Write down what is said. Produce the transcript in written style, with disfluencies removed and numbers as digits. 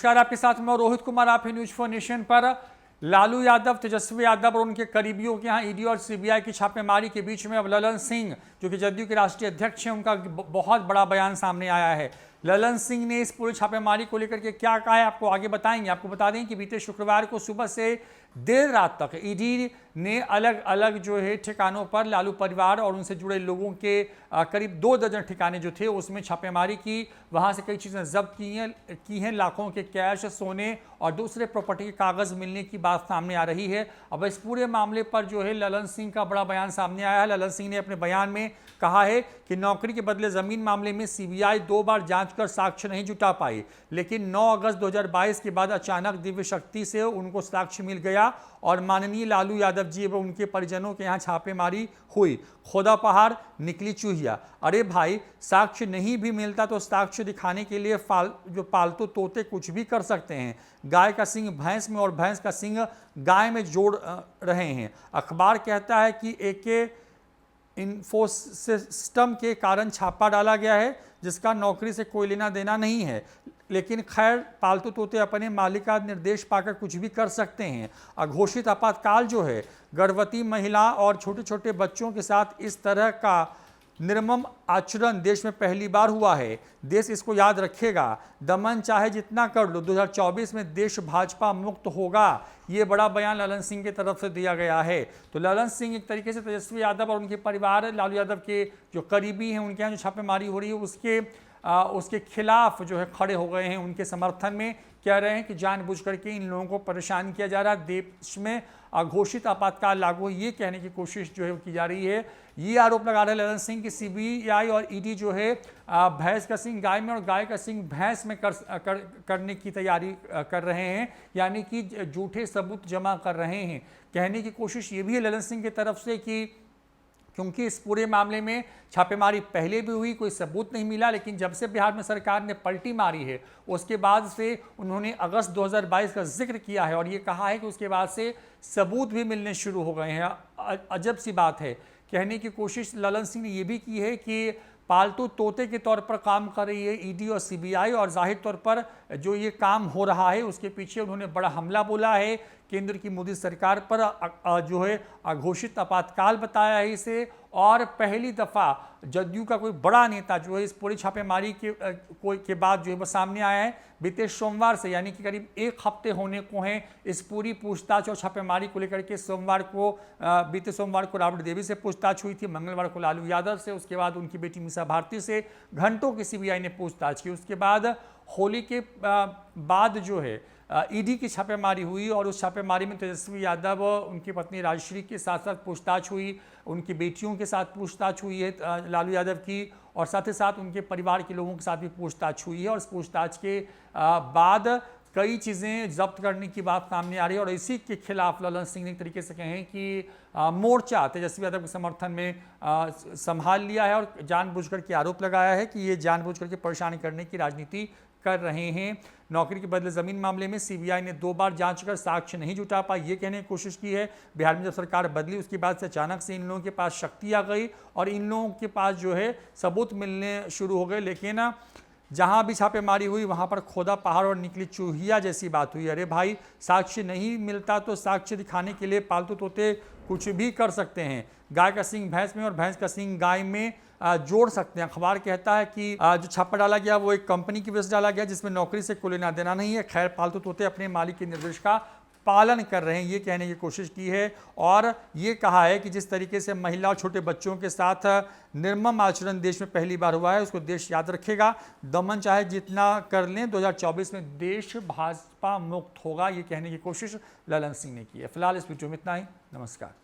नमस्कार, आपके साथ मैं रोहित कुमार। आप है न्यूज फॉर नेशन पर। लालू यादव, तेजस्वी यादव और उनके करीबियों के यहाँ ईडी और सीबीआई की छापेमारी के बीच में अब ललन सिंह, जो कि जदयू के राष्ट्रीय अध्यक्ष हैं, उनका बहुत बड़ा बयान सामने आया है। ललन सिंह ने इस पूरी छापेमारी को लेकर के क्या कहा है, आपको आगे बताएंगे। आपको बता दें कि बीते शुक्रवार को सुबह से देर रात तक ईडी ने अलग अलग जो है ठिकानों पर लालू परिवार और उनसे जुड़े लोगों के करीब 2 दर्जन ठिकाने जो थे उसमें छापेमारी की। वहां से कई चीज़ें जब्त की हैं। लाखों के कैश, सोने और दूसरे प्रॉपर्टी के कागज मिलने की बात सामने आ रही है। अब इस पूरे मामले पर जो है ललन सिंह का बड़ा बयान सामने आया है। ललन सिंह ने अपने बयान में कहा है कि नौकरी के बदले जमीन मामले में सीबीआई 2 बार जांच कर साक्ष्य नहीं जुटा पाई, लेकिन 9 अगस्त 2022 के बाद अचानक दिव्य शक्ति से उनको साक्ष्य मिल गया और माननीय लालू यादव जी एवं उनके परिजनों के यहाँ छापेमारी हुई। खोदा पहाड़, निकली चूहिया। अरे भाई, साक्ष्य नहीं भी मिलता तो साक्ष्य दिखाने के लिए जो पालतू तोते कुछ भी कर सकते हैं। गाय का सिंग भैंस में और भैंस का सिंग गाय में जोड़ रहे हैं। अखबार कहता है कि एके इन्फोसिस्टम के कारण छापा डाला गया है, जिसका नौकरी से कोई लेना देना नहीं है। लेकिन खैर, पालतू तोते अपने मालिक का निर्देश पाकर कुछ भी कर सकते हैं। अघोषित आपातकाल जो है, गर्भवती महिला और छोटे छोटे बच्चों के साथ इस तरह का निर्मम आचरण देश में पहली बार हुआ है। देश इसको याद रखेगा। दमन चाहे जितना कर लो, 2024 में देश भाजपा मुक्त होगा। ये बड़ा बयान ललन सिंह की तरफ से दिया गया है। तो ललन सिंह एक तरीके से तेजस्वी यादव और उनके परिवार, लालू यादव के जो करीबी हैं, उनके यहाँ जो छापेमारी हो रही है उसके खिलाफ जो है खड़े हो गए हैं। उनके समर्थन में कह रहे हैं कि जानबूझ करके इन लोगों को परेशान किया जा रहा है। देश में अघोषित आपातकाल लागू, ये कहने की कोशिश जो है की जा रही है। ये आरोप लगा रहे ललन सिंह कि सीबीआई और ईडी जो है भैंस का सिंह गाय में और गाय का सिंह भैंस में करने की तैयारी कर रहे हैं, यानी कि झूठे सबूत जमा कर रहे हैं। कहने की कोशिश ये भी है ललन सिंह की तरफ से कि क्योंकि इस पूरे मामले में छापेमारी पहले भी हुई, कोई सबूत नहीं मिला, लेकिन जब से बिहार में सरकार ने पलटी मारी है उसके बाद से उन्होंने अगस्त 2022 का जिक्र किया है और ये कहा है कि उसके बाद से सबूत भी मिलने शुरू हो गए हैं। अजब सी बात है। कहने की कोशिश ललन सिंह ने यह भी की है कि पालतू तोते के तौर पर काम कर रही है ईडी और सीबीआई, और जाहिर तौर पर जो ये काम हो रहा है उसके पीछे उन्होंने बड़ा हमला बोला है। केंद्र की मोदी सरकार पर जो है अघोषित आपातकाल बताया है इसे, और पहली दफ़ा जदयू का कोई बड़ा नेता जो है इस पूरी छापेमारी के बाद जो है वो सामने आया है। बीते सोमवार से, यानी कि करीब 1 हफ्ते होने को हैं इस पूरी पूछताछ और छापेमारी को लेकर के। बीते सोमवार को राबड़ी देवी से पूछताछ हुई थी, मंगलवार को लालू यादव से, उसके बाद उनकी बेटी मीसा भारती से घंटों की सीबीआई ने पूछताछ की। उसके बाद होली के बाद जो है ईडी की छापेमारी हुई और उस छापेमारी में तेजस्वी यादव, उनकी पत्नी राजश्री के साथ साथ पूछताछ हुई, उनकी बेटियों के साथ पूछताछ हुई है लालू यादव की, और साथ ही साथ उनके परिवार के लोगों के साथ भी पूछताछ हुई है। और इस पूछताछ के बाद कई चीज़ें जब्त करने की बात सामने आ रही है और इसी के खिलाफ ललन सिंह ने एक तरीके से कहें कि मोर्चा तेजस्वी यादव के समर्थन में संभाल लिया है और जानबूझ कर के आरोप लगाया है कि ये जानबूझ करके परेशानी करने की राजनीति कर रहे हैं। नौकरी के बदले जमीन मामले में सीबीआई ने 2 बार जांच कर साक्ष्य नहीं जुटा पाई, ये कहने की कोशिश की है। बिहार में जब सरकार बदली उसके बाद से अचानक से इन लोगों के पास शक्ति आ गई और इन लोगों के पास जो है सबूत मिलने शुरू हो गए। लेकिन जहां भी छापेमारी हुई वहां पर खोदा पहाड़ और निकली चूहिया जैसी बात हुई। अरे भाई, साक्ष्य नहीं मिलता तो साक्ष्य दिखाने के लिए पालतू तोते कुछ भी कर सकते हैं। गाय का सिंग भैंस में और भैंस का सिंग गाय में जोड़ सकते हैं। अखबार कहता है कि जो छापा डाला गया वो एक कंपनी की वजह से डाला गया जिसमें नौकरी से कोई लेना देना नहीं है। खैर, पालतू तोते अपने मालिक के निर्देश का पालन कर रहे हैं, ये कहने की कोशिश की है। और ये कहा है कि जिस तरीके से महिला और छोटे बच्चों के साथ निर्मम आचरण देश में पहली बार हुआ है उसको देश याद रखेगा। दमन चाहे जितना कर लें, 2024 में देश भाजपा मुक्त होगा, ये कहने की कोशिश ललन सिंह ने की है। फिलहाल इस वीडियो में इतना ही। नमस्कार।